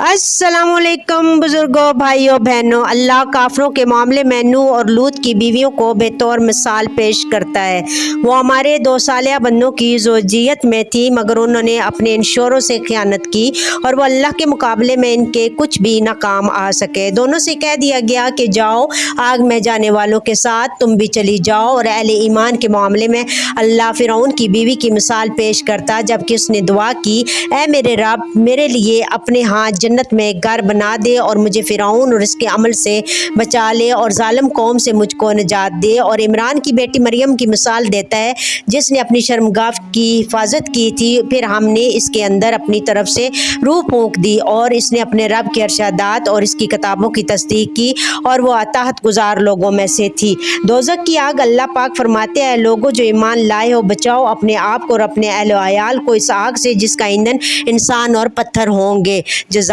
अस्सलामुअलैकुम बुजुर्गों, भाइयों बहनों। अल्लाह काफरों के मामले में नूह और लूत की बीवियों को बेतौर मिसाल पेश करता है। वो हमारे 2 सालिया बंदों की ज़ौजियत में थी, मगर उन्होंने अपने इन शोरों से खयानत की और वो अल्लाह के मुकाबले में इनके कुछ भी न काम आ सके। दोनों से कह दिया गया कि जाओ, आग में जाने वालों के साथ तुम भी चली जाओ। और अहले ईमान के मामले में अल्लाह फिरौन की बीवी की मिसाल पेश करता, जबकि उसने दुआ की, ऐ मेरे रब, मेरे लिए अपने हाथ जन्नत में एक घर बना दे और मुझे फिरौन और इसके अमल से बचा ले और जालिम कौम से मुझको निजात दे। और इमरान की बेटी मरियम की मिसाल देता है, जिसने अपनी शर्मगाह की हिफाजत की थी, फिर हमने इसके अंदर अपनी तरफ से रूह फूंक दी और इसने अपने रब के अरशादात और इसकी किताबों की तस्दीक की और वो अताहत गुजार लोगों में से थी। दोज़ख की आग, अल्लाह पाक फरमाते हैं, लोगों जो ईमान लाए हो, बचाओ अपने आप को और अपने अहल व अयाल को इस आग से जिसका ईंधन इंसान और पत्थर होंगे। जज़ा